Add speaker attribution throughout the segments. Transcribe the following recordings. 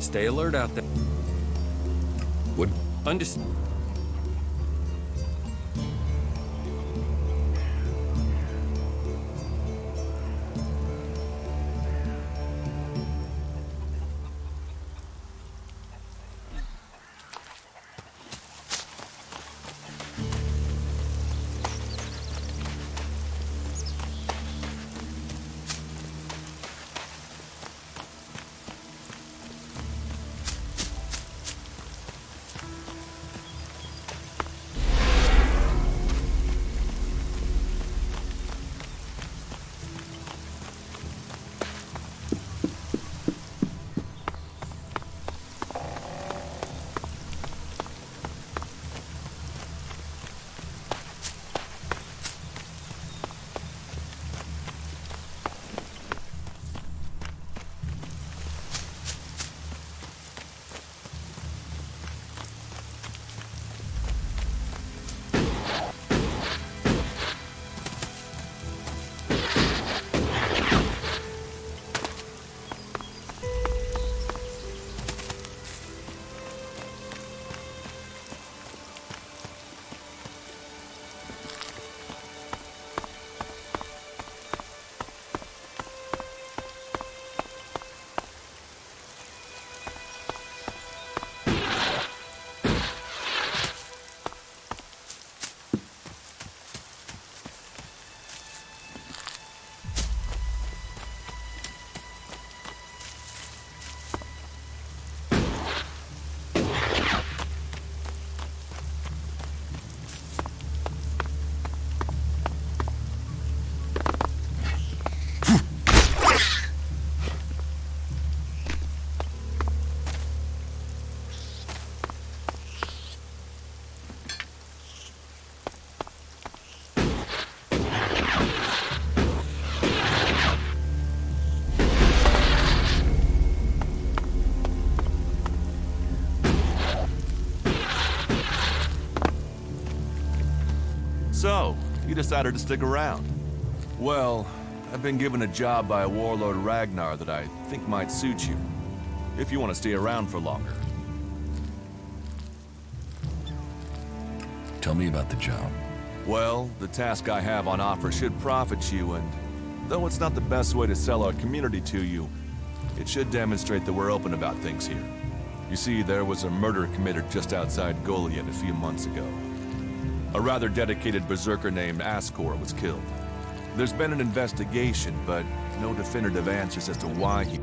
Speaker 1: Stay alert out there.
Speaker 2: What?
Speaker 1: Understand?
Speaker 3: So, you decided to stick around. Well, I've been given a job by a warlord Ragnar that I think might suit you, if you want to stay around for longer.
Speaker 2: Tell me about the job.
Speaker 3: Well, the task I have on offer should profit you, and though it's not the best way to sell our community to you, it should demonstrate that we're open about things here. You see, there was a murder committed just outside Goliath a few months ago. A rather dedicated berserker named Ascor was killed. There's been an investigation, but no definitive answers as to why he...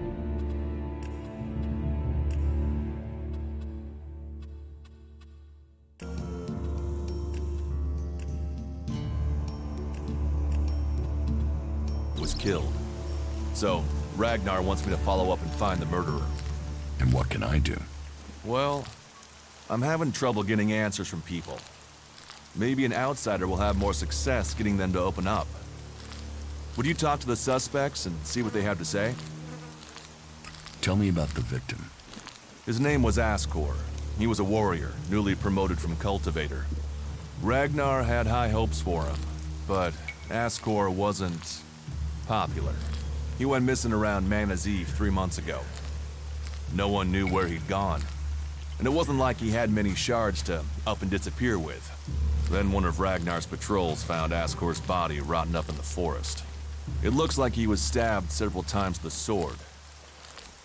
Speaker 3: was killed. So, Ragnar wants me to follow up and find the murderer.
Speaker 2: And what can I do?
Speaker 3: Well, I'm having trouble getting answers from people. Maybe an outsider will have more success getting them to open up. Would you talk to the suspects and see what they have to say?
Speaker 2: Tell me about the victim.
Speaker 3: His name was Ascor. He was a warrior, newly promoted from cultivator. Ragnar had high hopes for him, but Ascor wasn't popular. He went missing around Mana's Eve 3 months ago. No one knew where he'd gone, and it wasn't like he had many shards to up and disappear with. Then one of Ragnar's patrols found Ascor's body rotting up in the forest. It looks like he was stabbed several times with a sword.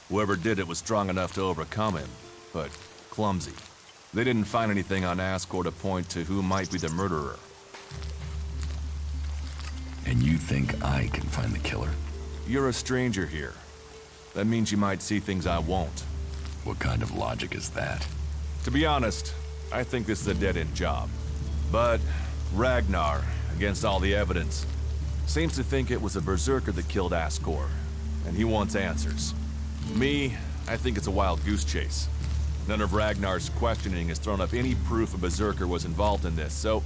Speaker 3: Whoever did it was strong enough to overcome him, but clumsy. They didn't find anything on Ascor to point to who might be the murderer.
Speaker 2: And you think I can find the killer?
Speaker 3: You're a stranger here. That means you might see things I won't.
Speaker 2: What kind of logic is that?
Speaker 3: To be honest, I think this is a dead-end job. But Ragnar, against all the evidence, seems to think it was a berserker that killed Ascor, and he wants answers. Me, I think it's a wild goose chase. None of Ragnar's questioning has thrown up any proof a berserker was involved in this, so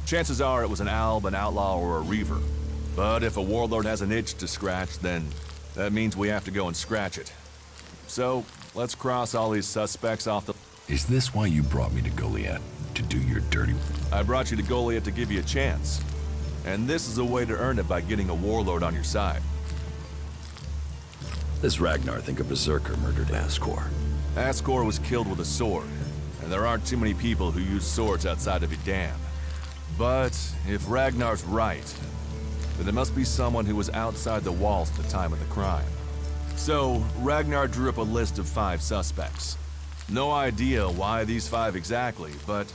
Speaker 3: chances are it was an alb, an outlaw, or a reaver. But if a warlord has an itch to scratch, then that means we have to go and scratch it. So, let's cross all these suspects off the...
Speaker 2: Is this why you brought me to Goliath? To do your dirty...
Speaker 3: I brought you to Goliath to give you a chance. And this is a way to earn it by getting a warlord on your side.
Speaker 2: Does Ragnar think a berserker murdered Ascor?
Speaker 3: Ascor was killed with a sword, and there aren't too many people who use swords outside of Edam. But if Ragnar's right, then it must be someone who was outside the walls at the time of the crime. So, Ragnar drew up a list of 5 suspects. No idea why these 5 exactly, but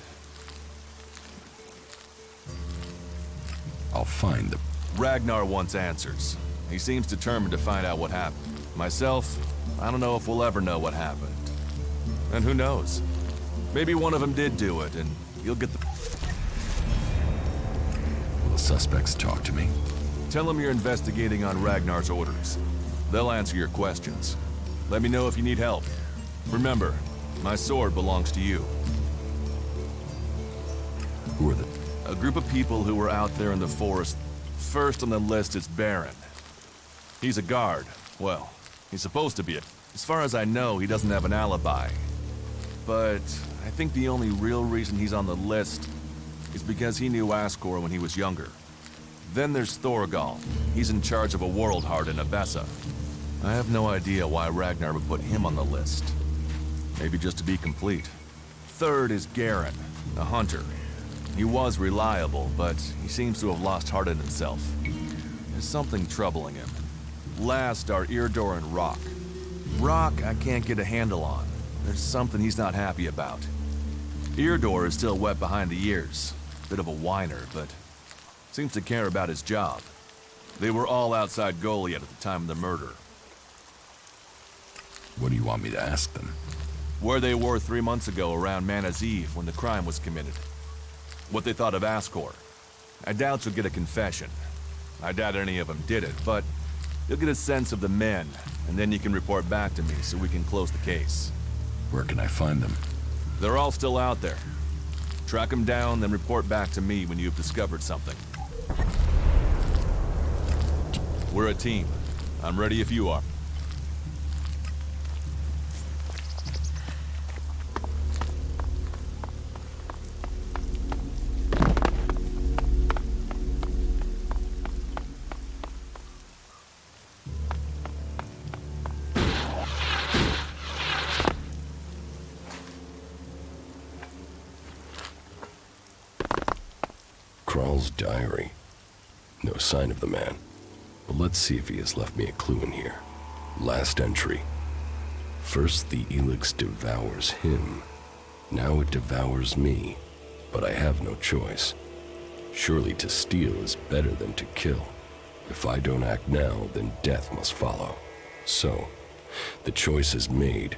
Speaker 2: I'll find them.
Speaker 3: Ragnar wants answers. He seems determined to find out what happened. Myself, I don't know if we'll ever know what happened. And who knows? Maybe one of them did do it, and you'll get the...
Speaker 2: Will the suspects talk to me?
Speaker 3: Tell them you're investigating on Ragnar's orders. They'll answer your questions. Let me know if you need help. Remember, my sword belongs to you.
Speaker 2: Who are the...
Speaker 3: A group of people who were out there in the forest. First on the list is Baron. He's a guard. Well, he's supposed to be. As far as I know, he doesn't have an alibi. But I think the only real reason he's on the list is because he knew Ascor when he was younger. Then there's Thorgal. He's in charge of a world heart in Abessa. I have no idea why Ragnar would put him on the list. Maybe just to be complete. Third is Garen, a hunter. He was reliable, but he seems to have lost heart in himself. There's something troubling him. Last are Irdor and Rock. Rock I can't get a handle on. There's something he's not happy about. Irdor is still wet behind the ears. Bit of a whiner, but seems to care about his job. They were all outside Goliath at the time of the murder.
Speaker 2: What do you want me to ask them?
Speaker 3: Where they were 3 months ago around Mana's Eve when the crime was committed. What they thought of Ascor. I doubt you'll get a confession. I doubt any of them did it, but you'll get a sense of the men, and then you can report back to me so we can close the case.
Speaker 2: Where can I find them?
Speaker 3: They're all still out there. Track them down, then report back to me when you've discovered something. We're a team. I'm ready if you are.
Speaker 2: Krall's diary. No sign of the man. But let's see if he has left me a clue in here. Last entry. First the ELEX devours him. Now it devours me. But I have no choice. Surely to steal is better than to kill. If I don't act now, then death must follow. So, the choice is made,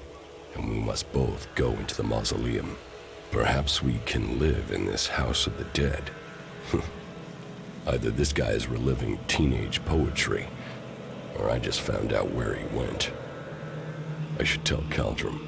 Speaker 2: and we must both go into the mausoleum. Perhaps we can live in this house of the dead. Either this guy is reliving teenage poetry, or I just found out where he went. I should tell Caldrum.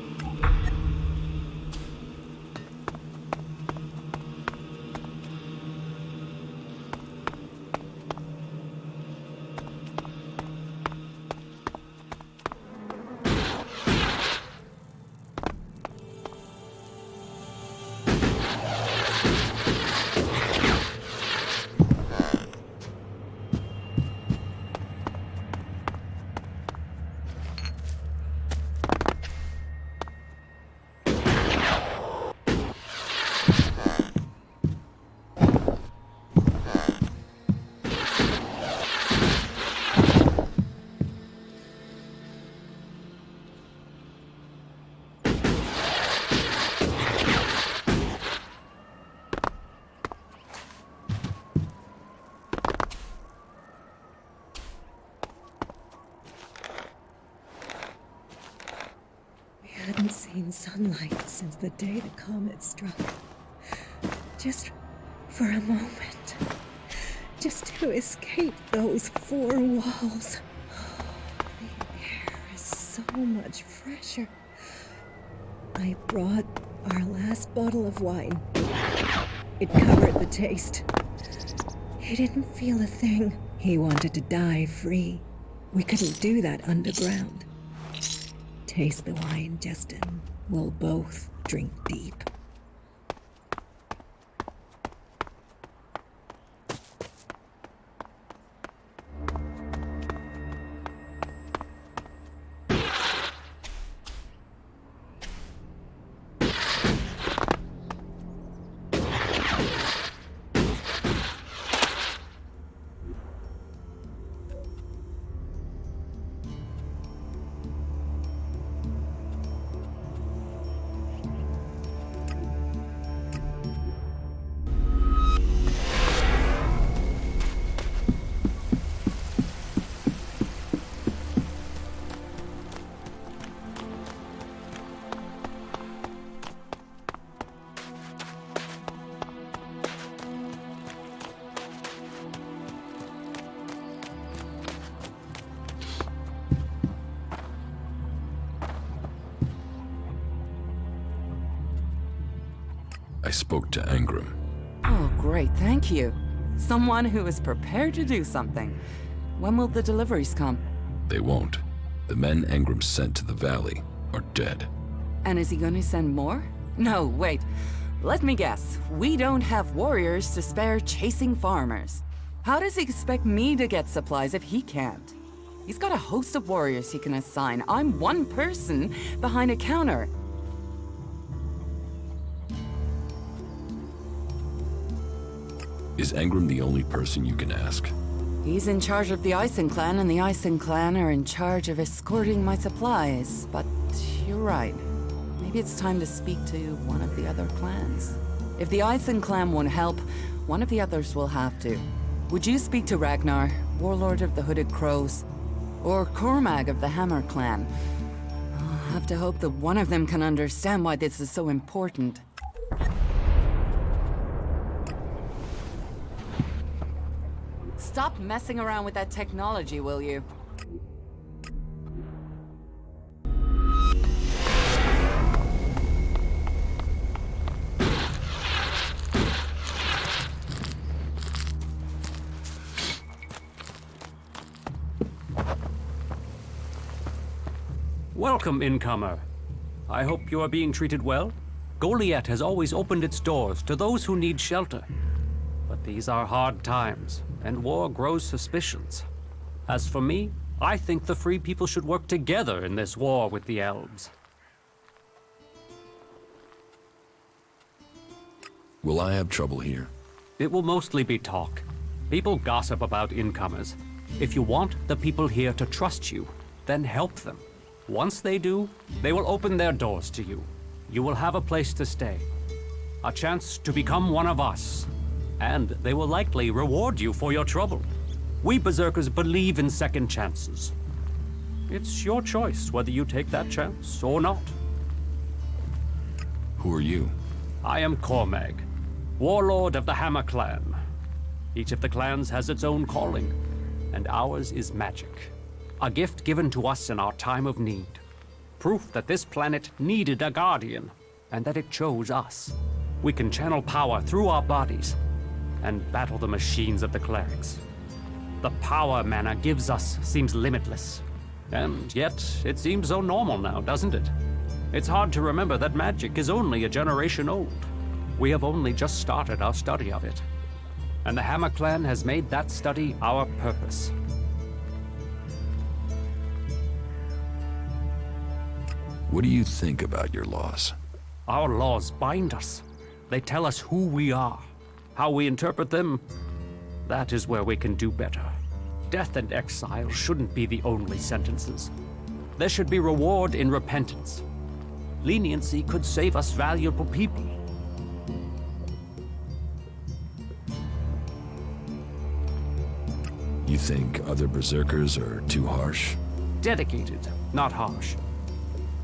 Speaker 1: I hadn't seen sunlight since the day the comet struck. Just for a moment. Just to escape those 4 walls. The air is so much fresher. I brought our last bottle of wine. It covered the taste. He didn't feel a thing. He wanted to die free. We couldn't do that underground. Taste the wine, Justin. We'll both drink deep.
Speaker 2: I spoke to Angram.
Speaker 4: Oh, great, thank you. Someone who is prepared to do something. When will the deliveries come?
Speaker 2: They won't. The men Angram sent to the valley are dead.
Speaker 4: And is he gonna send more? No, wait. Let me guess. We don't have warriors to spare chasing farmers. How does he expect me to get supplies if he can't? He's got a host of warriors he can assign. I'm one person behind a counter.
Speaker 2: Is Angram the only person you can ask?
Speaker 4: He's in charge of the Ison clan, and the Ison clan are in charge of escorting my supplies. But you're right. Maybe it's time to speak to one of the other clans. If the Ison clan won't help, one of the others will have to. Would you speak to Ragnar, warlord of the Hooded Crows? Or Cormag of the Hammer clan? I'll have to hope that one of them can understand why this is so important. Stop messing around with that technology, will you?
Speaker 5: Welcome, incomer. I hope you are being treated well. Goliath has always opened its doors to those who need shelter. But these are hard times, and war grows suspicions. As for me, I think the free people should work together in this war with the elves.
Speaker 2: Will I have trouble here?
Speaker 5: It will mostly be talk. People gossip about incomers. If you want the people here to trust you, then help them. Once they do, they will open their doors to you. You will have a place to stay. A chance to become one of us. And they will likely reward you for your trouble. We Berserkers believe in second chances. It's your choice whether you take that chance or not.
Speaker 2: Who are you?
Speaker 5: I am Cormag, warlord of the Hammer clan. Each of the clans has its own calling, and ours is magic. A gift given to us in our time of need. Proof that this planet needed a guardian, and that it chose us. We can channel power through our bodies, and battle the machines of the clerics. The power mana gives us seems limitless. And yet, it seems so normal now, doesn't it? It's hard to remember that magic is only a generation old. We have only just started our study of it. And the Hammer Clan has made that study our purpose.
Speaker 2: What do you think about your laws?
Speaker 5: Our laws bind us. They tell us who we are. How we interpret them, that is where we can do better. Death and exile shouldn't be the only sentences. There should be reward in repentance. Leniency could save us valuable people.
Speaker 2: You think other Berserkers are too harsh?
Speaker 5: Dedicated, not harsh.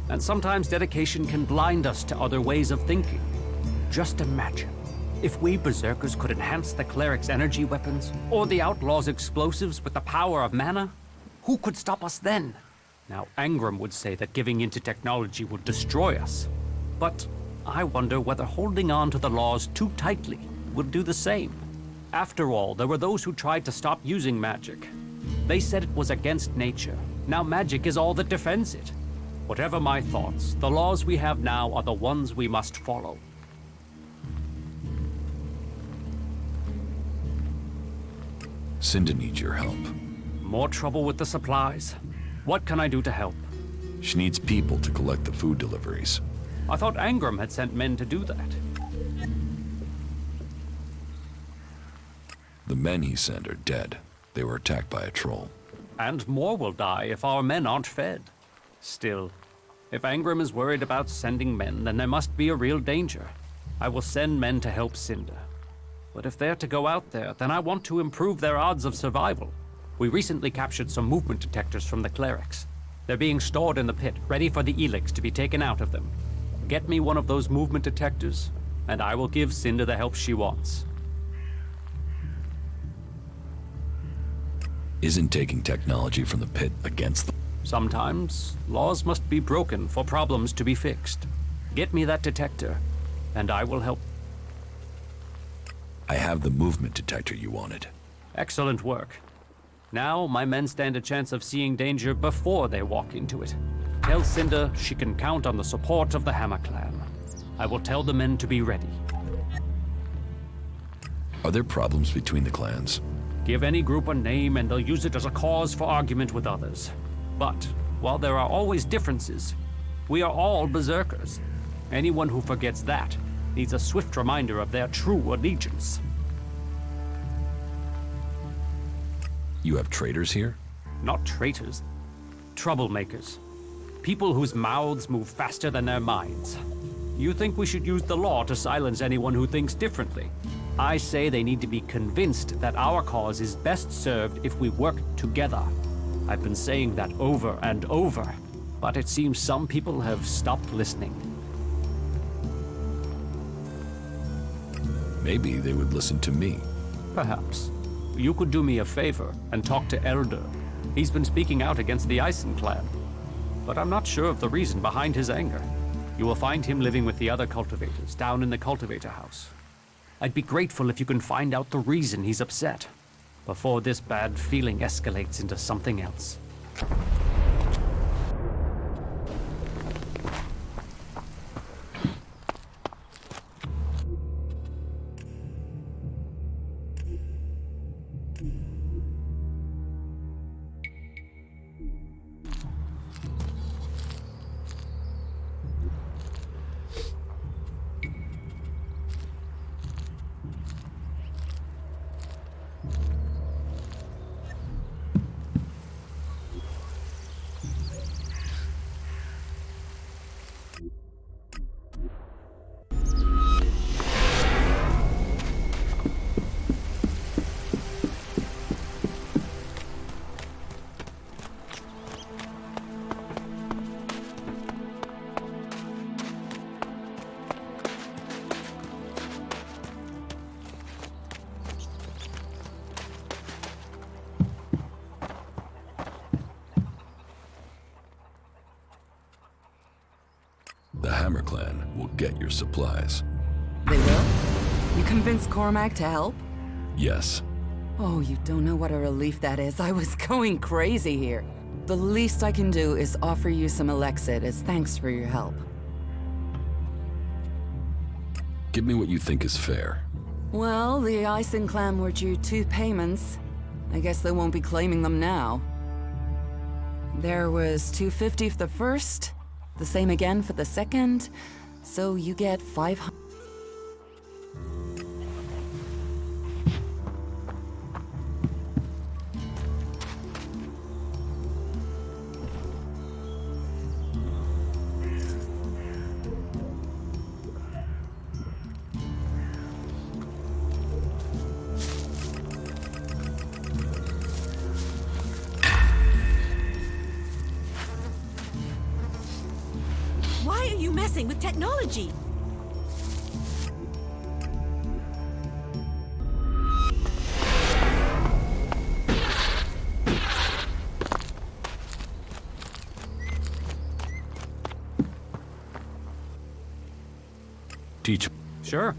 Speaker 5: And sometimes dedication can blind us to other ways of thinking. Just imagine. If we Berserkers could enhance the cleric's energy weapons, or the outlaws' explosives with the power of mana, who could stop us then? Now, Angram would say that giving into technology would destroy us. But I wonder whether holding on to the laws too tightly would do the same. After all, there were those who tried to stop using magic. They said it was against nature. Now magic is all that defends it. Whatever my thoughts, the laws we have now are the ones we must follow.
Speaker 2: Cinda needs your help.
Speaker 5: More trouble with the supplies? What can I do to help?
Speaker 2: She needs people to collect the food deliveries.
Speaker 5: I thought Angram had sent men to do that.
Speaker 2: The men he sent are dead. They were attacked by a troll.
Speaker 5: And more will die if our men aren't fed. Still, if Angram is worried about sending men, then there must be a real danger. I will send men to help Cinda. But if they're to go out there, then I want to improve their odds of survival. We recently captured some movement detectors from the clerics. They're being stored in the pit, ready for the ELEX to be taken out of them. Get me one of those movement detectors, and I will give Cinda the help she wants.
Speaker 2: Isn't taking technology from the pit against them?
Speaker 5: Sometimes, laws must be broken for problems to be fixed. Get me that detector, and I will help
Speaker 6: I have the movement detector you wanted.
Speaker 5: Excellent work. Now, my men stand a chance of seeing danger before they walk into it. Tell Cinder she can count on the support of the Hammer Clan. I will tell the men to be ready.
Speaker 6: Are there problems between the clans?
Speaker 5: Give any group a name and they'll use it as a cause for argument with others. But, while there are always differences, we are all berserkers. Anyone who forgets that needs a swift reminder of their true allegiance.
Speaker 6: You have traitors here?
Speaker 5: Not traitors. Troublemakers. People whose mouths move faster than their minds. You think we should use the law to silence anyone who thinks differently? I say they need to be convinced that our cause is best served if we work together. I've been saying that over and over, but it seems some people have stopped listening.
Speaker 6: Maybe they would listen to me.
Speaker 5: Perhaps. You could do me a favor and talk to Elder. He's been speaking out against the Eisen clan, but I'm not sure of the reason behind his anger. You will find him living with the other cultivators down in the cultivator house. I'd be grateful if you can find out the reason he's upset, before this bad feeling escalates into something else.
Speaker 6: The Hammer Clan will get your supplies.
Speaker 4: They will? You convinced Cormac to help?
Speaker 6: Yes.
Speaker 4: Oh, you don't know what a relief that is. I was going crazy here. The least I can do is offer you some Elexit as thanks for your help.
Speaker 6: Give me what you think is fair.
Speaker 4: Well, the Eisen clan were due 2 payments. I guess they won't be claiming them now. There was 250 for the first, the same again for the second, so you get 500.
Speaker 7: Why are you messing with technology?
Speaker 6: Teach.
Speaker 5: Sure.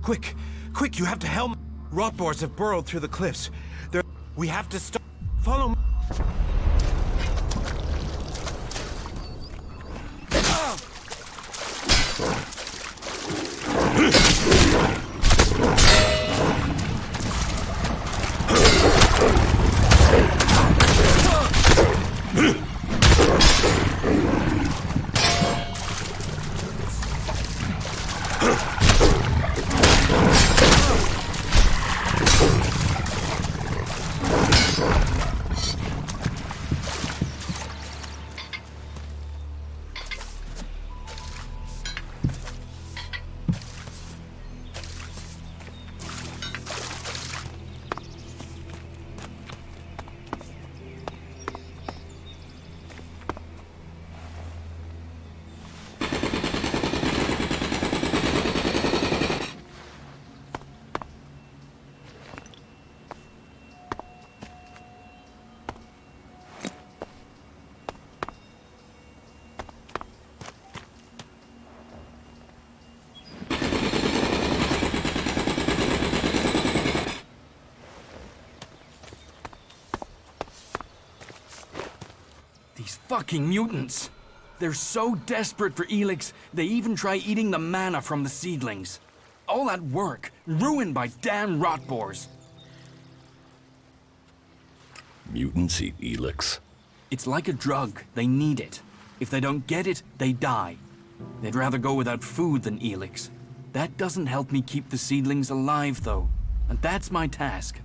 Speaker 8: Quick! Quick, you have to help! Rotboars have burrowed through the cliffs. We have to stop. Follow me.
Speaker 9: fucking mutants. They're so desperate for ELEX, they even try eating the mana from the seedlings. All that work, ruined by damn rotboars.
Speaker 2: Mutants eat ELEX.
Speaker 9: It's like a drug. They need it. If they don't get it, they die. They'd rather go without food than ELEX. That doesn't help me keep the seedlings alive, though. And that's my task.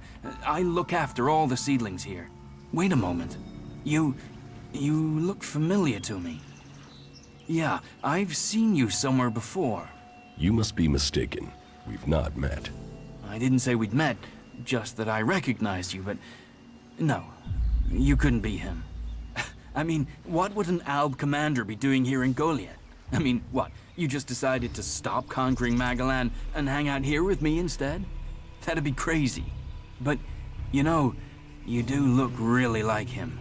Speaker 9: I look after all the seedlings here. Wait a moment. You look familiar to me. Yeah, I've seen you somewhere before.
Speaker 2: You must be mistaken. We've not met.
Speaker 9: I didn't say we'd met, just that I recognized you, but... No, you couldn't be him. I mean, what would an Alb commander be doing here in Goliath? I mean, what, you just decided to stop conquering Magalan and hang out here with me instead? That'd be crazy. But, you know, you do look really like him.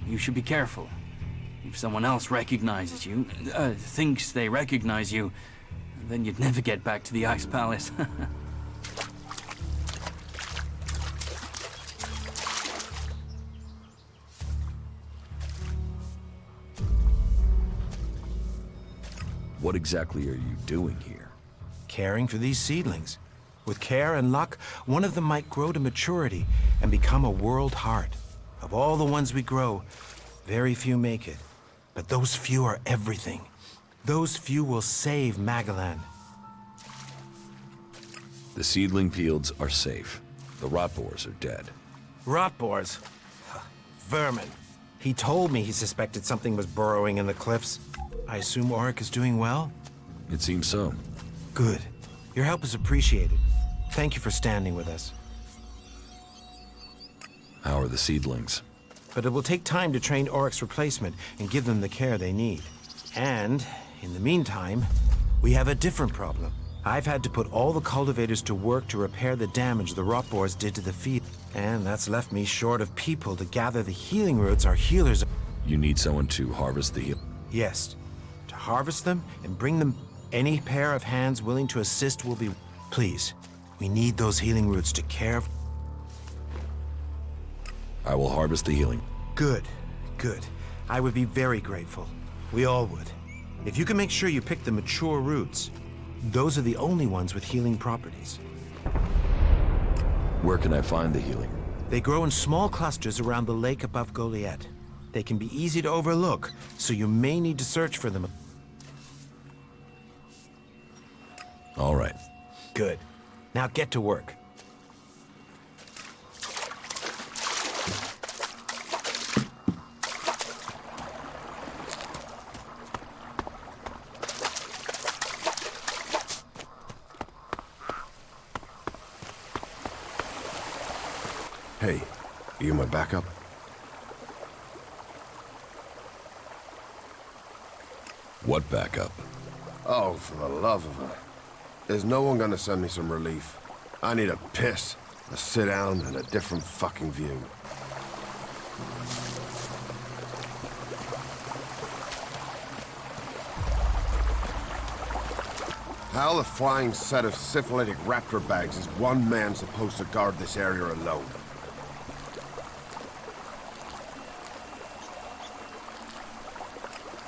Speaker 9: You should be careful. If someone else recognizes you, thinks they recognize you, then you'd never get back to the Ice Palace.
Speaker 6: What exactly are you doing here?
Speaker 8: Caring for these seedlings. With care and luck, one of them might grow to maturity and become a world heart. Of all the ones we grow, very few make it. But those few are everything. Those few will save Magalan.
Speaker 6: The seedling fields are safe. The rotboars are dead.
Speaker 8: Rotboars? Vermin. He told me he suspected something was burrowing in the cliffs. I assume Auric is doing well?
Speaker 6: It seems so.
Speaker 8: Good. Your help is appreciated. Thank you for standing with us.
Speaker 6: How are the seedlings?
Speaker 8: But it will take time to train Auric's replacement and give them the care they need. And, in the meantime, we have a different problem. I've had to put all the cultivators to work to repair the damage the rotboars did to the field. And that's left me short of people to gather the healing roots our healers...
Speaker 6: You need someone to harvest the heal.
Speaker 8: Yes. To harvest them and bring them... Any pair of hands willing to assist will be... Please, we need those healing roots to care of...
Speaker 6: I will harvest the healing.
Speaker 8: Good, good. I would be very grateful. We all would. If you can make sure you pick the mature roots, those are the only ones with healing properties.
Speaker 6: Where can I find the healing?
Speaker 8: They grow in small clusters around the lake above Goliath. They can be easy to overlook, so you may need to search for them.
Speaker 6: All right.
Speaker 8: Good. Now get to work.
Speaker 10: Hey, you my backup?
Speaker 2: What backup?
Speaker 10: Oh, for the love of her. There's no one gonna send me some relief. I need a piss, a sit down, and a different fucking view. How the flying set of syphilitic raptor bags is one man supposed to guard this area alone?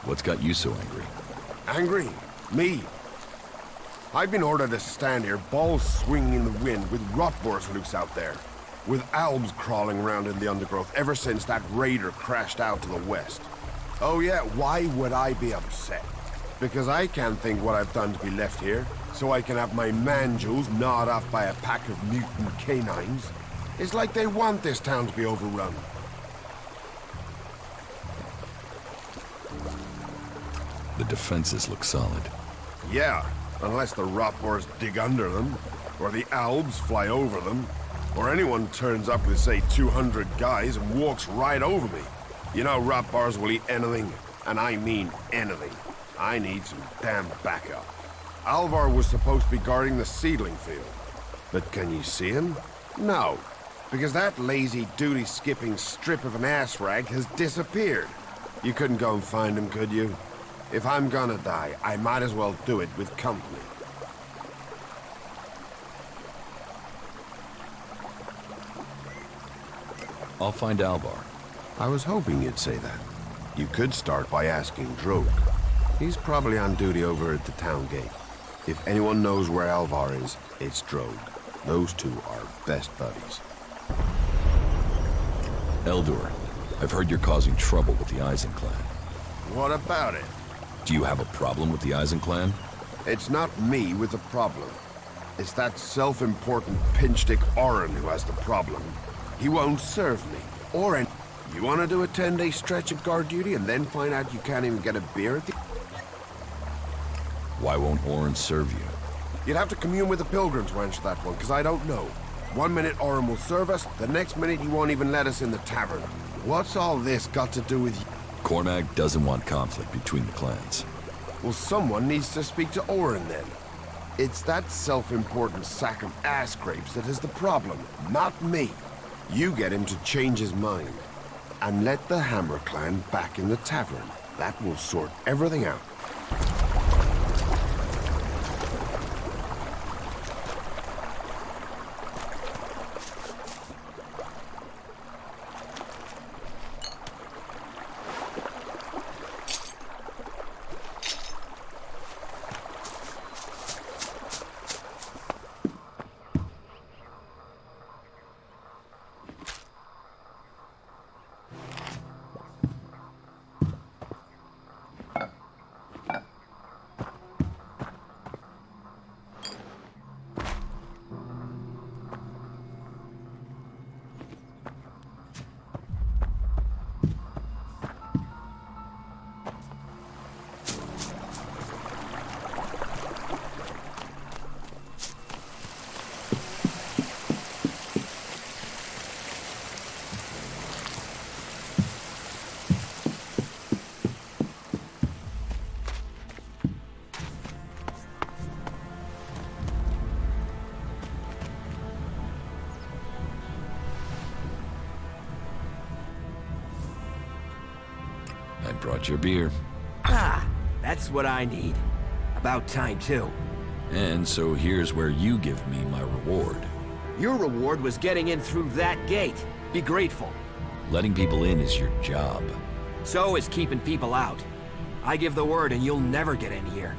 Speaker 6: What's got you so angry?
Speaker 10: Angry? Me? I've been ordered to stand here, balls swinging in the wind, with rotboars loose out there. With albs crawling around in the undergrowth ever since that raider crashed out to the west. Oh yeah, why would I be upset? Because I can't think what I've done to be left here, so I can have my man-jewels gnawed off by a pack of mutant canines. It's like they want this town to be overrun.
Speaker 6: The defenses look solid.
Speaker 10: Yeah, unless the rotboars dig under them, or the albs fly over them, or anyone turns up with, say, 200 guys and walks right over me. You know rotboars will eat anything, and I mean anything. I need some damn backup. Alvar was supposed to be guarding the seedling field. But can you see him? No, because that lazy duty-skipping strip of an ass rag has disappeared. You couldn't go and find him, could you? If I'm gonna die, I might as well do it with company.
Speaker 6: I'll find Alvar.
Speaker 10: I was hoping you'd say that. You could start by asking Droke. He's probably on duty over at the town gate. If anyone knows where Alvar is, it's Droge. Those two are best buddies.
Speaker 6: Eldor, I've heard you're causing trouble with the Eisen clan.
Speaker 10: What about it?
Speaker 6: Do you have a problem with the Eisen clan?
Speaker 10: It's not me with the problem. It's that self-important pinchstick Orin who has the problem. He won't serve me. Orin, you want to do a 10-day stretch of guard duty and then find out you can't even get a beer at the...
Speaker 6: Why won't Orin serve you?
Speaker 10: You'd have to commune with the pilgrims to answer that one, because I don't know. One minute Orin will serve us, the next minute he won't even let us in the tavern. What's all this got to do with you?
Speaker 6: Cormac doesn't want conflict between the clans.
Speaker 10: Well, someone needs to speak to Orin then. It's that self-important sack of ass grapes that is the problem, not me. You get him to change his mind. And let the Hammer clan back in the tavern. That will sort everything out.
Speaker 6: I brought your beer.
Speaker 11: Ah, that's what I need. About time, too.
Speaker 6: And so here's where you give me my reward.
Speaker 11: Your reward was getting in through that gate. Be grateful.
Speaker 6: Letting people in is your job.
Speaker 11: So is keeping people out. I give the word and you'll never get in here.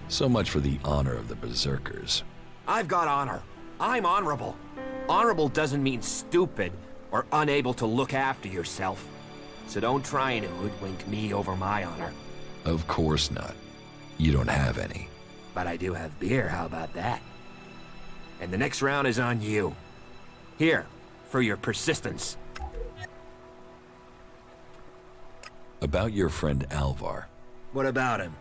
Speaker 6: So much for the honor of the Berserkers.
Speaker 11: I've got honor. I'm honorable. Honorable doesn't mean stupid or unable to look after yourself. So don't try and hoodwink me over my honor.
Speaker 6: Of course not. You don't have any.
Speaker 11: But I do have beer, how about that? And the next round is on you. Here, for your persistence.
Speaker 6: About your friend Alvar.
Speaker 11: What about him?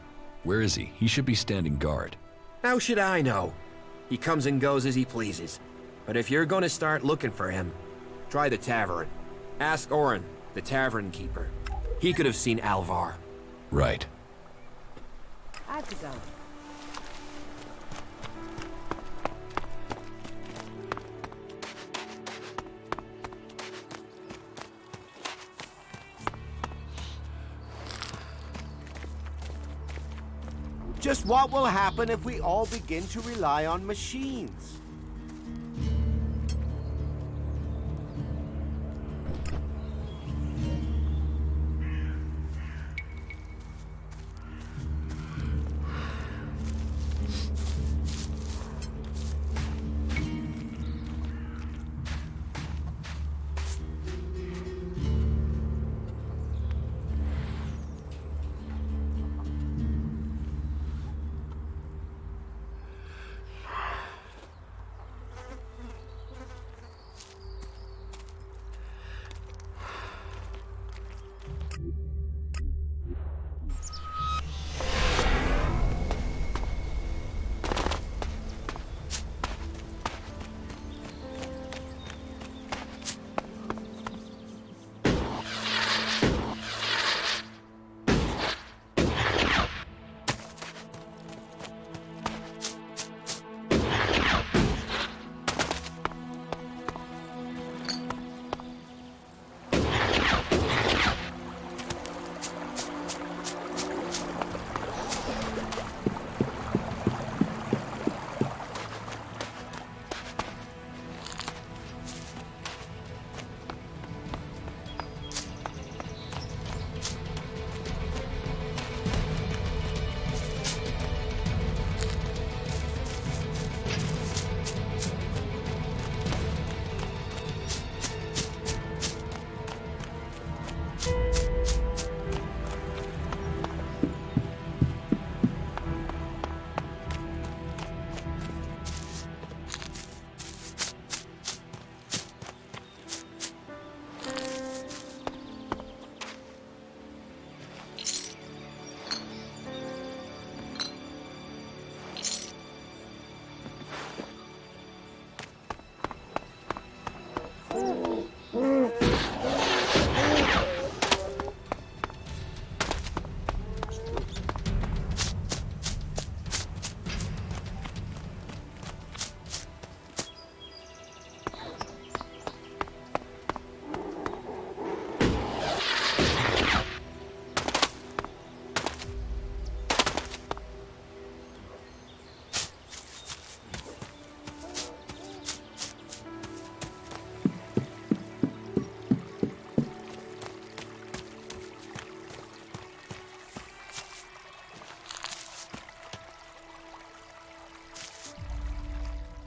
Speaker 6: Where is he? He should be standing guard.
Speaker 11: How should I know? He comes and goes as he pleases. But if you're gonna start looking for him, try the tavern. Ask Orin, the tavern keeper. He could have seen Alvar.
Speaker 6: Right.
Speaker 7: I have to go.
Speaker 12: Just what will happen if we all begin to rely on machines?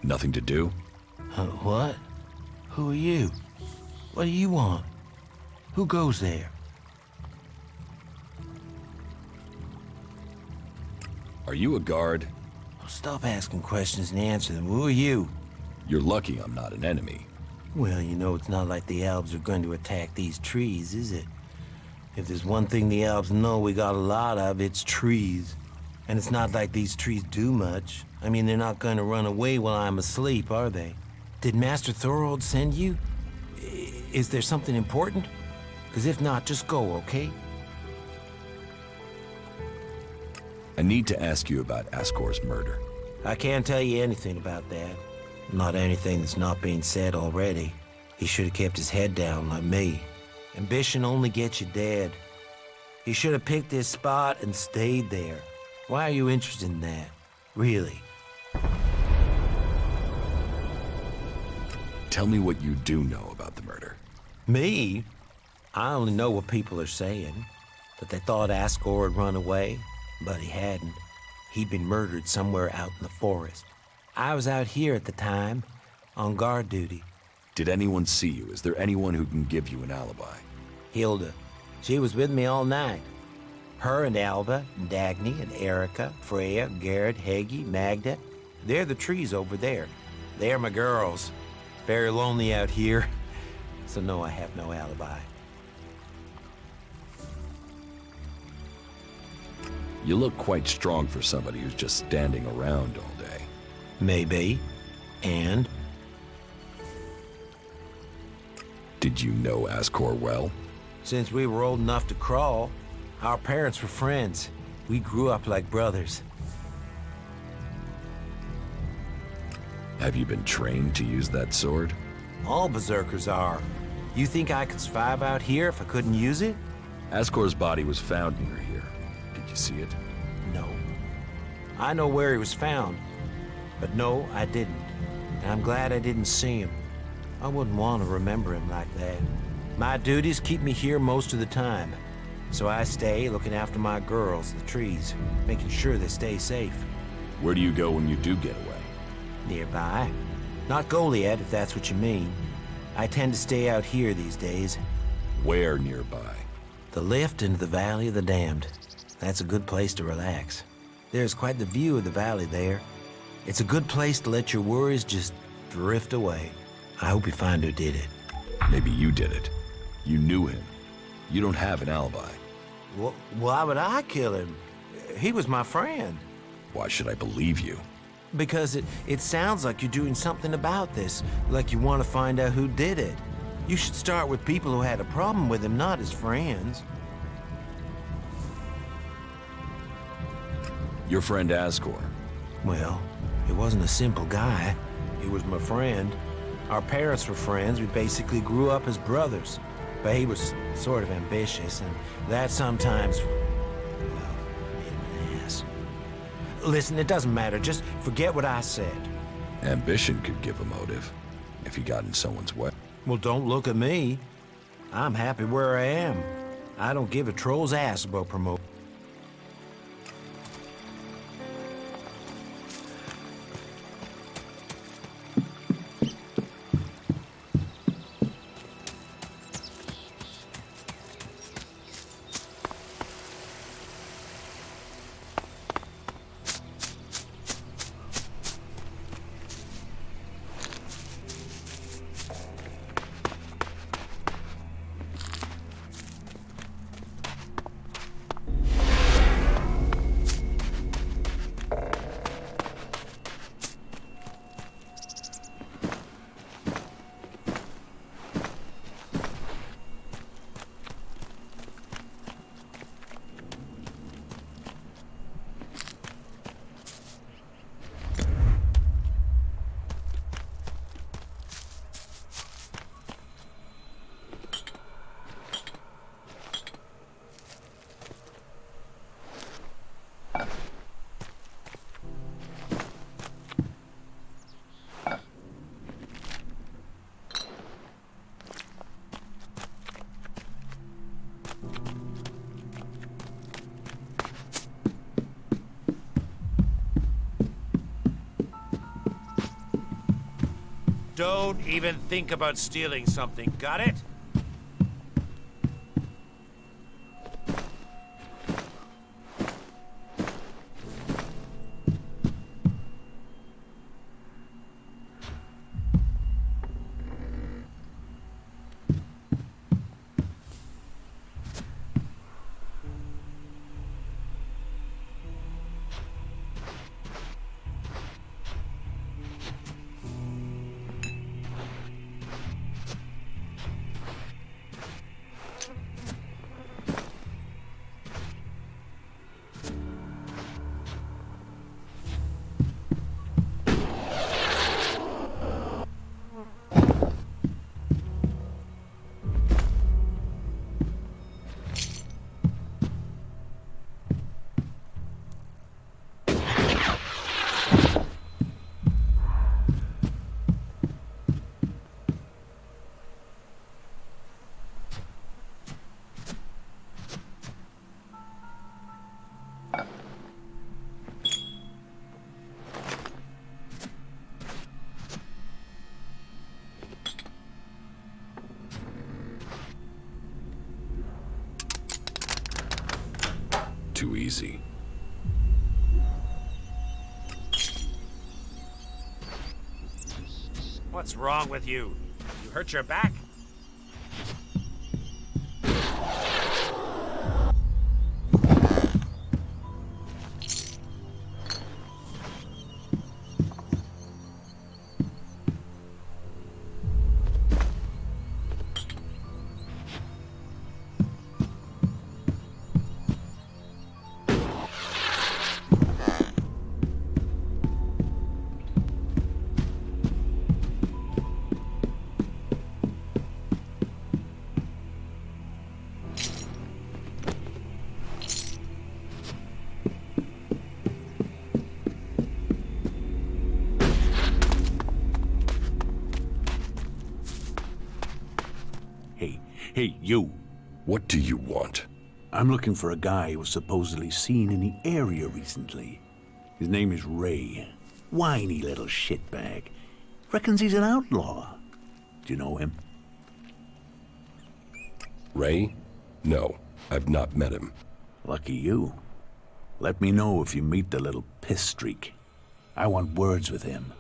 Speaker 6: Nothing to do?
Speaker 8: What? Who are you? What do you want? Who goes there?
Speaker 6: Are you a guard?
Speaker 8: Oh, stop asking questions and answer them. Who are you?
Speaker 6: You're lucky I'm not an enemy.
Speaker 8: Well, you know, it's not like the Albs are going to attack these trees, is it? If there's one thing the Albs know we got a lot of, it's trees. And it's not like these trees do much. I mean, they're not going to run away while I'm asleep, are they? Did Master Thorold send you? Is there something important? Because if not, just go, okay?
Speaker 6: I need to ask you about Ascor's murder.
Speaker 8: I can't tell you anything about that. Not anything that's not being said already. He should have kept his head down like me. Ambition only gets you dead. He should have picked his spot and stayed there. Why are you interested in that? Really?
Speaker 6: Tell me what you do know about the murder.
Speaker 8: Me? I only know what people are saying. That they thought Ascor had run away, but he hadn't. He'd been murdered somewhere out in the forest. I was out here at the time, on guard duty.
Speaker 6: Did anyone see you? Is there anyone who can give you an alibi?
Speaker 8: Hilda. She was with me all night. Her and Alba, and Dagny, and Erica, Freya, Garrett, Heggie, Magda. They're the trees over there. They're my girls. Very lonely out here. So no, I have no alibi.
Speaker 6: You look quite strong for somebody who's just standing around all day.
Speaker 8: Maybe. And?
Speaker 6: Did you know Ascor well?
Speaker 8: Since we were old enough to crawl, our parents were friends. We grew up like brothers.
Speaker 6: Have you been trained to use that sword?
Speaker 8: All berserkers are. You think I could survive out here if I couldn't use it?
Speaker 6: Ascor's body was found near here. Did you see it?
Speaker 8: No. I know where he was found. But no, I didn't. And I'm glad I didn't see him. I wouldn't want to remember him like that. My duties keep me here most of the time. So I stay looking after my girls, the trees, making sure they stay safe.
Speaker 6: Where do you go when you do get away?
Speaker 8: Nearby. Not Goliad, if that's what you mean. I tend to stay out here these days.
Speaker 6: Where nearby?
Speaker 8: The lift into the Valley of the Damned. That's a good place to relax. There's quite the view of the valley there. It's a good place to let your worries just drift away. I hope you find who did it.
Speaker 6: Maybe you did it. You knew him. You don't have an alibi.
Speaker 8: Why would I kill him? He was my friend.
Speaker 6: Why should I believe you?
Speaker 8: Because it sounds like you're doing something about this, like you want to find out who did it. You should start with people who had a problem with him, not his friends.
Speaker 6: Your friend Ascor.
Speaker 8: Well, he wasn't a simple guy. He was my friend. Our parents were friends. We basically grew up as brothers. But he was sort of ambitious, and that sometimes, well, made him an ass. Listen, it doesn't matter. Just forget what I said.
Speaker 6: Ambition could give a motive, if he got in someone's way.
Speaker 8: Well, don't look at me. I'm happy where I am. I don't give a troll's ass about promotion. Don't even think about stealing something, got it?
Speaker 2: Too easy.
Speaker 8: What's wrong with you? You hurt your back?
Speaker 13: Hey, you.
Speaker 2: What do you want?
Speaker 13: I'm looking for a guy who was supposedly seen in the area recently. His name is Ray. Whiny little shitbag. Reckons he's an outlaw. Do you know him?
Speaker 2: Ray? No, I've not met him.
Speaker 13: Lucky you. Let me know if you meet the little piss streak. I want words with him.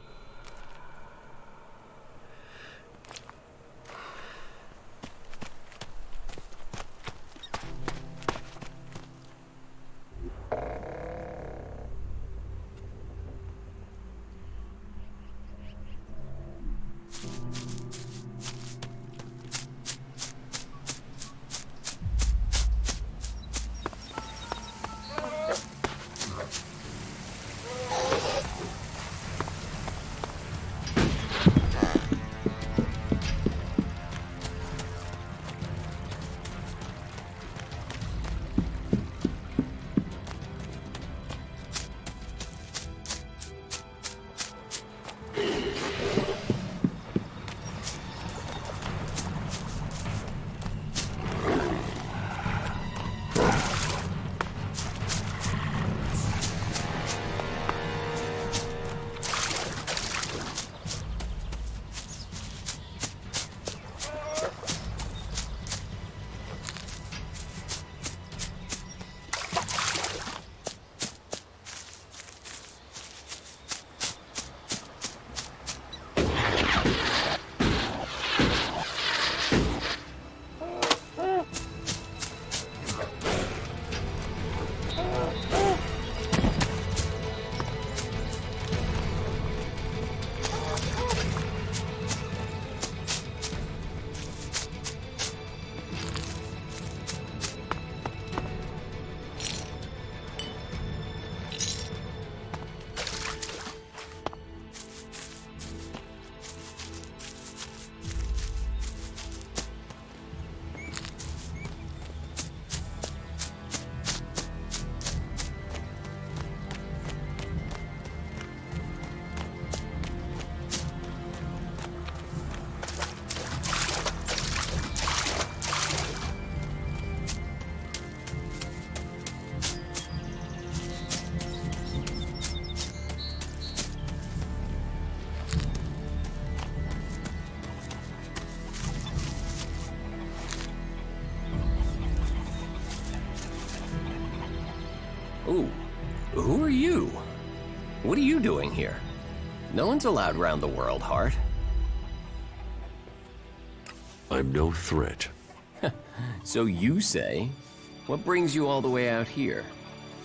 Speaker 14: You? What are you doing here? No one's allowed round the world, Heart.
Speaker 2: I'm no threat.
Speaker 14: So you say. What brings you all the way out here?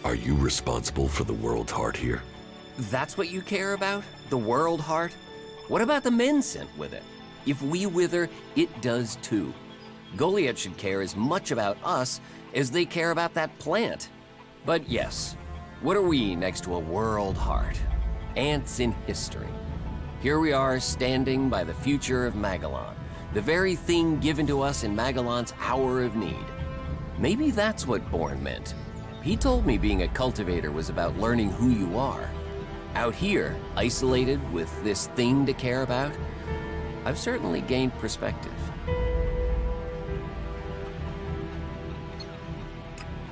Speaker 2: Are you responsible for the world, Heart, here?
Speaker 14: That's what you care about? The world, Heart? What about the men sent with it? If we wither, it does too. Goliath should care as much about us as they care about that plant. But yes, what are we next to a world, Heart? Ants in history. Here we are standing by the future of Magellan, the very thing given to us in Magellan's hour of need. Maybe that's what Bourne meant. He told me being a cultivator was about learning who you are. Out here, isolated with this thing to care about, I've certainly gained perspective.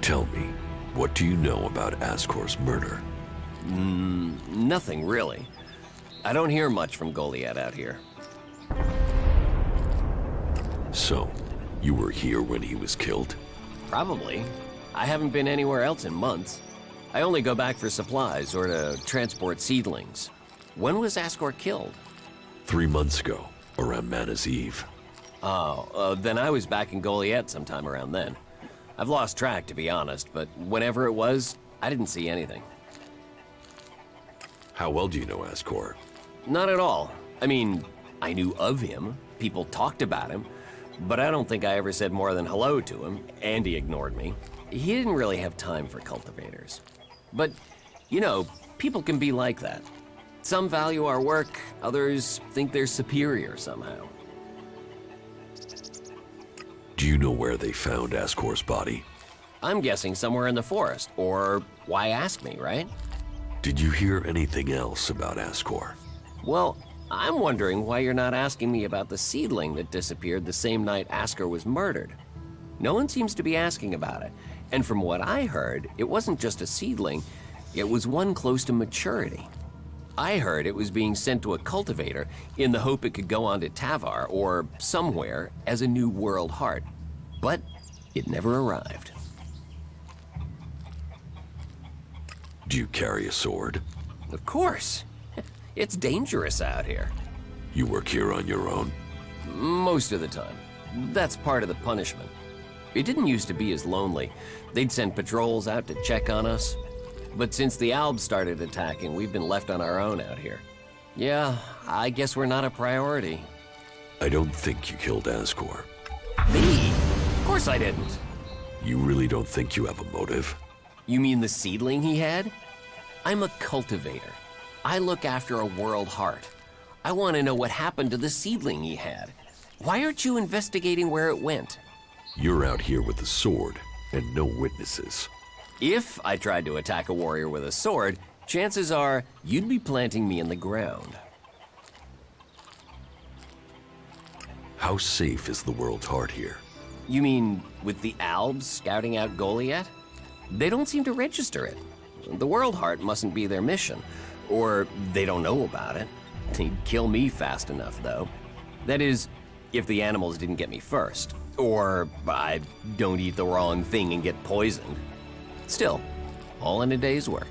Speaker 2: Tell me, what do you know about Ascor's murder?
Speaker 14: Nothing really. I don't hear much from Goliath out here.
Speaker 2: So, you were here when he was killed?
Speaker 14: Probably. I haven't been anywhere else in months. I only go back for supplies or to transport seedlings. When was Ascor killed?
Speaker 2: 3 months ago, around Mana's Eve.
Speaker 14: Then I was back in Goliath sometime around then. I've lost track, to be honest, but whenever it was, I didn't see anything.
Speaker 2: How well do you know Ascor?
Speaker 14: Not at all. I mean, I knew of him. People talked about him. But I don't think I ever said more than hello to him, and he ignored me. He didn't really have time for cultivators. But, you know, people can be like that. Some value our work, others think they're superior somehow.
Speaker 2: Do you know where they found Ascor's body?
Speaker 14: I'm guessing somewhere in the forest, or why ask me, right?
Speaker 2: Did you hear anything else about Ascor?
Speaker 14: Well, I'm wondering why you're not asking me about the seedling that disappeared the same night Ascor was murdered. No one seems to be asking about it, and from what I heard, it wasn't just a seedling, it was one close to maturity. I heard it was being sent to a cultivator in the hope it could go on to Tavar or somewhere as a new world heart. But it never arrived.
Speaker 2: Do you carry a sword?
Speaker 14: Of course. It's dangerous out here.
Speaker 2: You work here on your own?
Speaker 14: Most of the time. That's part of the punishment. It didn't used to be as lonely. They'd send patrols out to check on us. But since the Albs started attacking, we've been left on our own out here. Yeah, I guess we're not a priority.
Speaker 2: I don't think you killed Ascor.
Speaker 14: Me? Of course I didn't.
Speaker 2: You really don't think you have a motive?
Speaker 14: You mean the seedling he had? I'm a cultivator. I look after a world heart. I want to know what happened to the seedling he had. Why aren't you investigating where it went?
Speaker 2: You're out here with a sword and no witnesses.
Speaker 14: If I tried to attack a warrior with a sword, chances are you'd be planting me in the ground.
Speaker 2: How safe is the world's heart here?
Speaker 14: You mean with the Albs scouting out Goliath? They don't seem to register it. The world heart mustn't be their mission. Or they don't know about it. They'd kill me fast enough, though. That is, if the animals didn't get me first. Or I don't eat the wrong thing and get poisoned. Still, all in a day's work.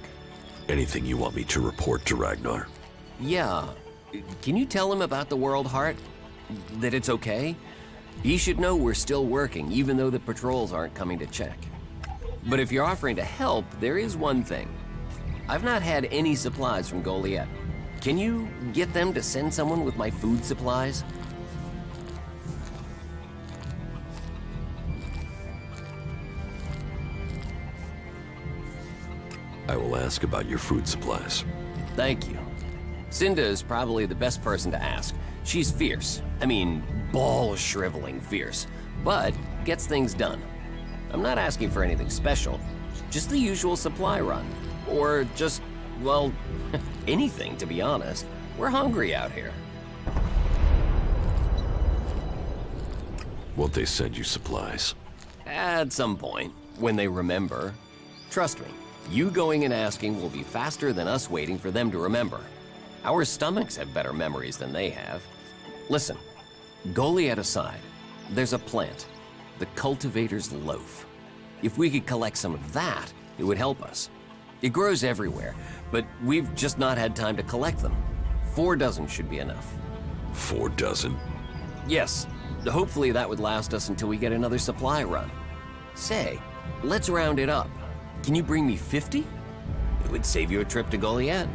Speaker 2: Anything you want me to report to Ragnar?
Speaker 14: Yeah. Can you tell him about the world heart? That it's okay? He should know we're still working, even though the patrols aren't coming to check. But if you're offering to help, there is one thing. I've not had any supplies from Goliath. Can you get them to send someone with my food supplies?
Speaker 2: I will ask about your food supplies.
Speaker 14: Thank you. Cinda is probably the best person to ask. She's fierce. I mean, ball-shriveling fierce. But gets things done. I'm not asking for anything special. Just the usual supply run. Or just, well, anything, to be honest. We're hungry out here.
Speaker 2: Won't they send you supplies?
Speaker 14: At some point, when they remember. Trust me, you going and asking will be faster than us waiting for them to remember. Our stomachs have better memories than they have. Listen, Goliath aside, there's a plant, the cultivator's loaf. If we could collect some of that, it would help us. It grows everywhere, but we've just not had time to collect them. 4 dozen should be enough.
Speaker 2: 4 dozen?
Speaker 14: Yes. Hopefully that would last us until we get another supply run. Say, let's round it up. Can you bring me 50? It would save you a trip to Goliad.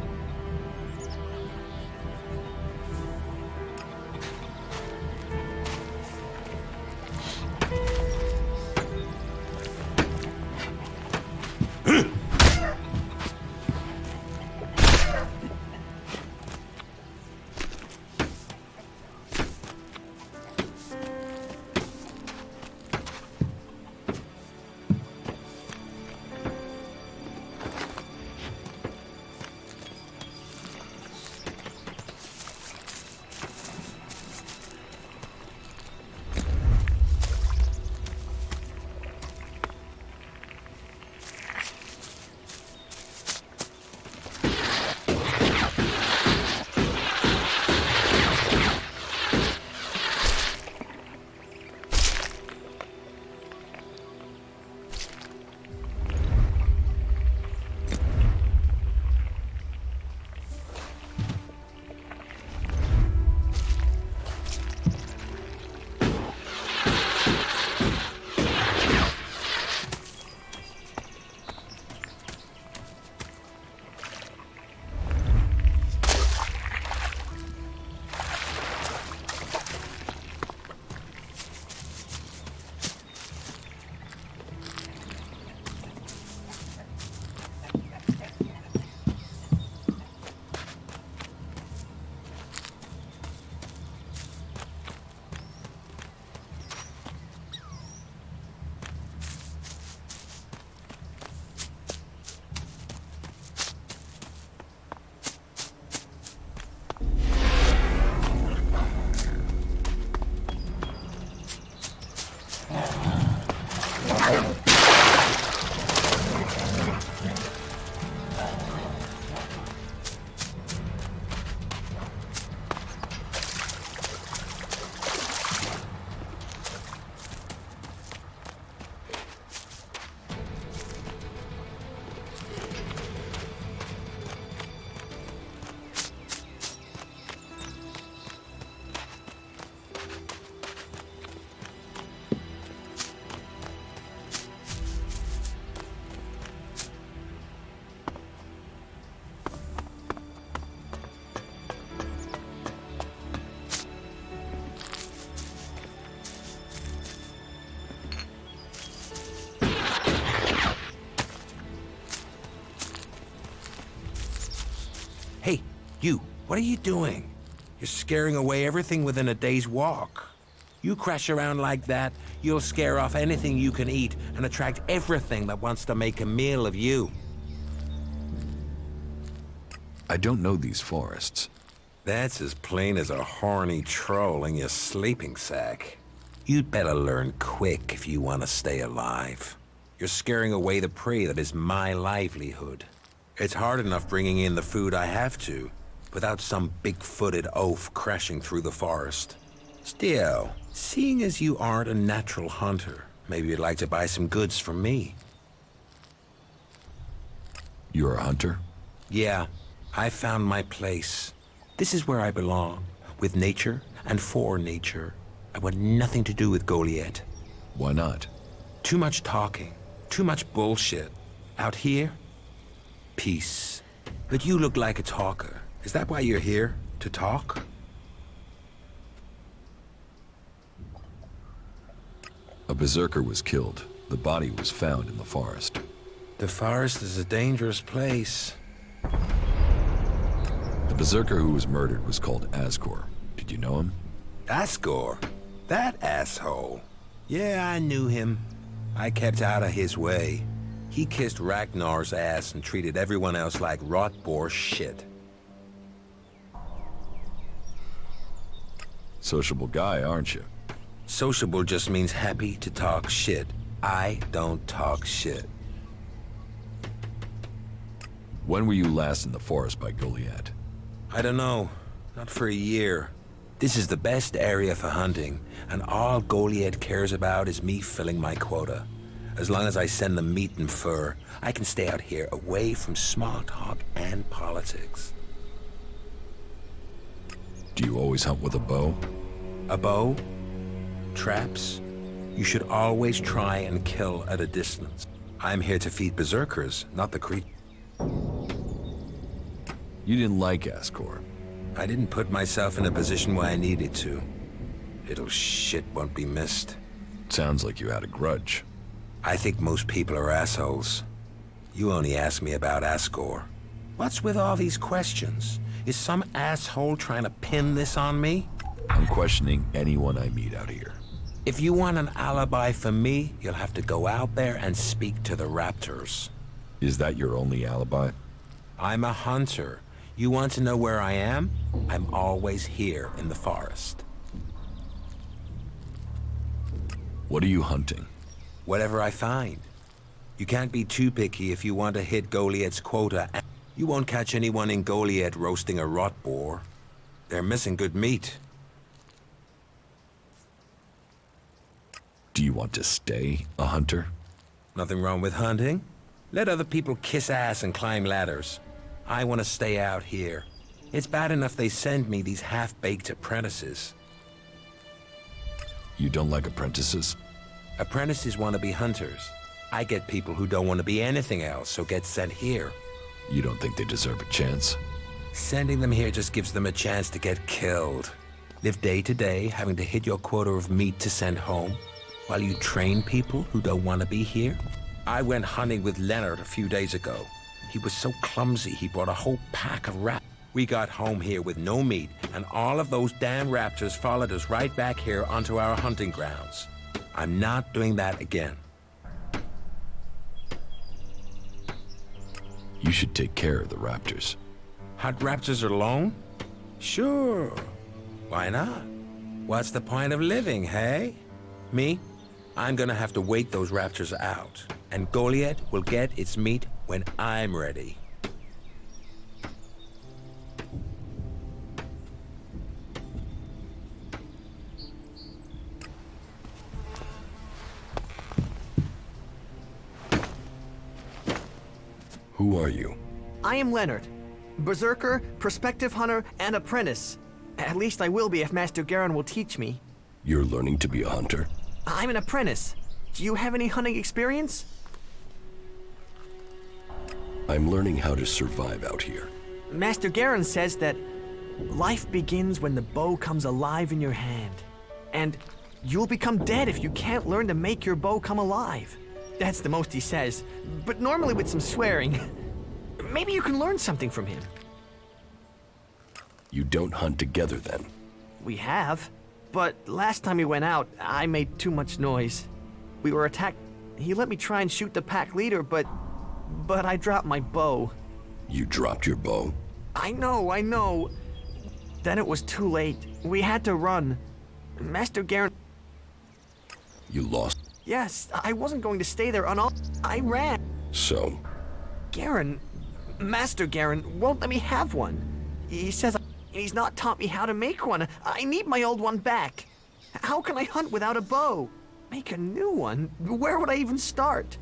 Speaker 12: Hey, you, what are you doing? You're scaring away everything within a day's walk. You crash around like that, you'll scare off anything you can eat and attract everything that wants to make a meal of you.
Speaker 2: I don't know these forests.
Speaker 12: That's as plain as a horny troll in your sleeping sack. You'd better learn quick if you want to stay alive. You're scaring away the prey that is my livelihood. It's hard enough bringing in the food I have to, without some big-footed oaf crashing through the forest. Still, seeing as you aren't a natural hunter, maybe you'd like to buy some goods from me.
Speaker 2: You're a hunter?
Speaker 12: Yeah, I found my place. This is where I belong, with nature and for nature. I want nothing to do with Goliad.
Speaker 2: Why not?
Speaker 12: Too much talking, too much bullshit. Out here, peace. But you look like a talker. Is that why you're here? To talk?
Speaker 2: A berserker was killed. The body was found in the forest.
Speaker 12: The forest is a dangerous place.
Speaker 2: The berserker who was murdered was called Asgore. Did you know him?
Speaker 12: Asgore? That asshole. Yeah, I knew him. I kept out of his way. He kissed Ragnar's ass and treated everyone else like rot-bore shit.
Speaker 2: Sociable guy, aren't you?
Speaker 12: Sociable just means happy to talk shit. I don't talk shit.
Speaker 2: When were you last in the forest by Goliad?
Speaker 12: I don't know. Not for a year. This is the best area for hunting, and all Goliad cares about is me filling my quota. As long as I send them meat and fur, I can stay out here away from small talk and politics.
Speaker 2: Do you always hunt with a bow?
Speaker 12: A bow? Traps? You should always try and kill at a distance. I'm here to feed berserkers, not the creature.
Speaker 2: You didn't like Ascor.
Speaker 12: I didn't put myself in a position where I needed to. Little shit won't be missed.
Speaker 2: Sounds like you had a grudge.
Speaker 12: I think most people are assholes. You only asked me about Ascor. What's with all these questions? Is some asshole trying to pin this on me?
Speaker 2: I'm questioning anyone I meet out here.
Speaker 12: If you want an alibi for me, you'll have to go out there and speak to the raptors.
Speaker 2: Is that your only alibi?
Speaker 12: I'm a hunter. You want to know where I am? I'm always here in the forest.
Speaker 2: What are you hunting?
Speaker 12: Whatever I find. You can't be too picky if you want to hit Goliath's quota. You won't catch anyone in Goliath roasting a rot boar. They're missing good meat.
Speaker 2: Do you want to stay a hunter?
Speaker 12: Nothing wrong with hunting. Let other people kiss ass and climb ladders. I want to stay out here. It's bad enough they send me these half-baked apprentices.
Speaker 2: You don't like apprentices?
Speaker 12: Apprentices want to be hunters. I get people who don't want to be anything else, so get sent here.
Speaker 2: You don't think they deserve a chance?
Speaker 12: Sending them here just gives them a chance to get killed. Live day to day, having to hit your quota of meat to send home, while you train people who don't want to be here. I went hunting with Leonard a few days ago. He was so clumsy, he brought a whole pack of rats. We got home here with no meat, and all of those damn raptors followed us right back here onto our hunting grounds. I'm not doing that again.
Speaker 2: You should take care of the raptors.
Speaker 12: Hunt raptors alone? Sure. Why not? What's the point of living, hey? Me? I'm gonna have to wait those raptors out, and Goliath will get its meat when I'm ready.
Speaker 2: Who are you?
Speaker 15: I am Leonard. Berserker, prospective hunter, and apprentice. At least I will be if Master Garen will teach me.
Speaker 2: You're learning to be a hunter?
Speaker 15: I'm an apprentice. Do you have any hunting experience?
Speaker 2: I'm learning how to survive out here.
Speaker 15: Master Garen says that life begins when the bow comes alive in your hand. And you'll become dead if you can't learn to make your bow come alive. That's the most he says, but normally with some swearing. Maybe you can learn something from him.
Speaker 2: You don't hunt together then?
Speaker 15: We have. But last time we went out, I made too much noise. We were attacked. He let me try and shoot the pack leader, but I dropped my bow.
Speaker 2: You dropped your bow?
Speaker 15: I know. Then it was too late. We had to run. Master Garen...
Speaker 2: You lost?
Speaker 15: Yes, I wasn't going to stay there I ran.
Speaker 2: So?
Speaker 15: Garen, Master Garen, won't let me have one. He says he's not taught me how to make one. I need my old one back. How can I hunt without a bow? Make a new one? Where would I even start?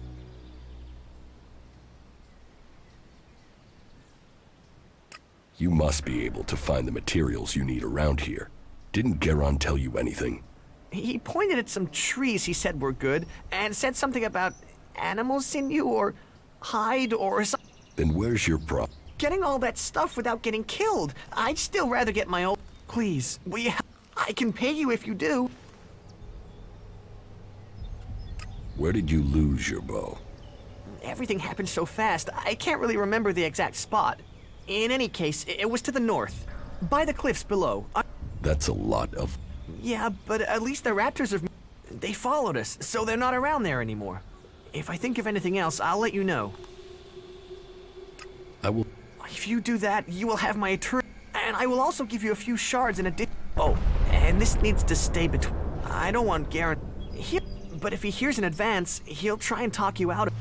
Speaker 2: You must be able to find the materials you need around here. Didn't Garon tell you anything?
Speaker 15: He pointed at some trees he said were good, and said something about animal sinew or hide or something.
Speaker 2: Then where's your problem?
Speaker 15: Getting all that stuff without getting killed. I'd still rather get my old... Please, I can pay you if you do.
Speaker 2: Where did you lose your bow?
Speaker 15: Everything happened so fast, I can't really remember the exact spot. In any case, it was to the north, by the cliffs below.
Speaker 2: That's a lot of...
Speaker 15: Yeah, but at least the raptors have... They followed us, so they're not around there anymore. If I think of anything else, I'll let you know.
Speaker 2: I will...
Speaker 15: If you do that, you will have my eternal... And I will also give you a few shards in addition... Oh, and this needs to stay between... I don't want Garen... But if he hears in advance, he'll try and talk you out of...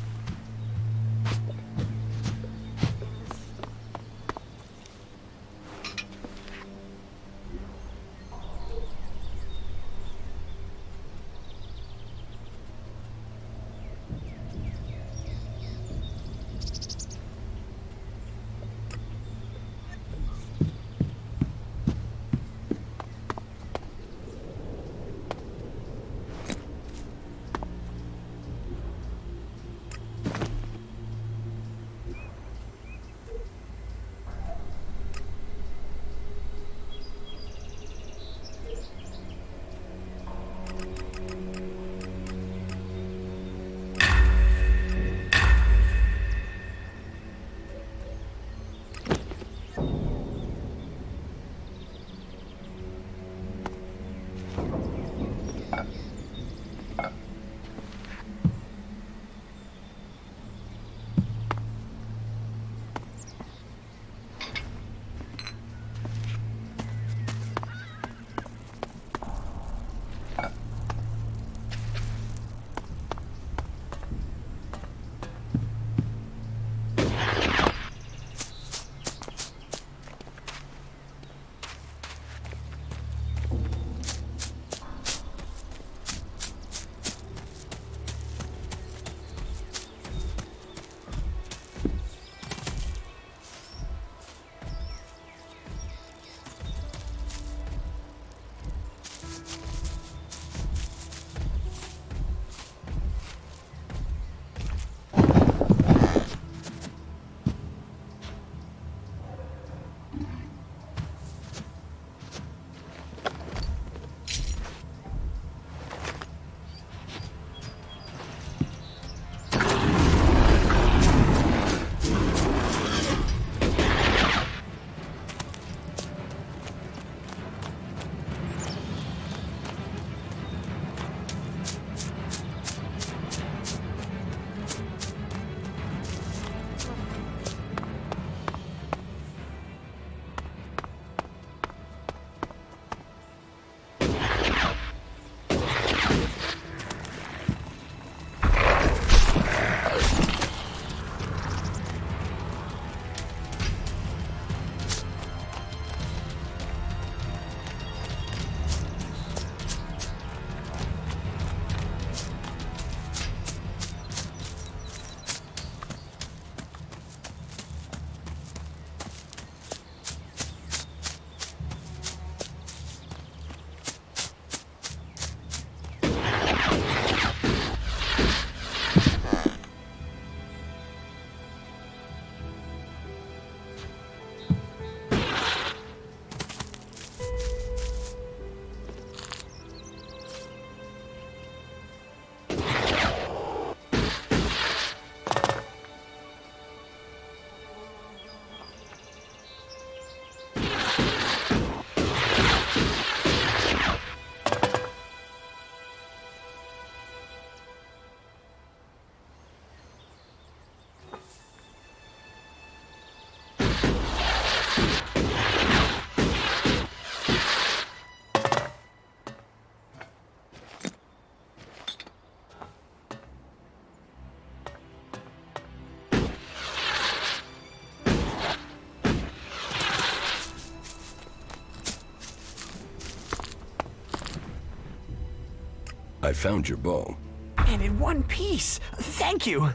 Speaker 2: I found your bow.
Speaker 15: And in one piece. Thank you.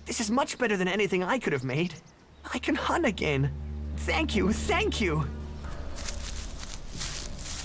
Speaker 15: This is much better than anything I could have made. I can hunt again. Thank you, thank you.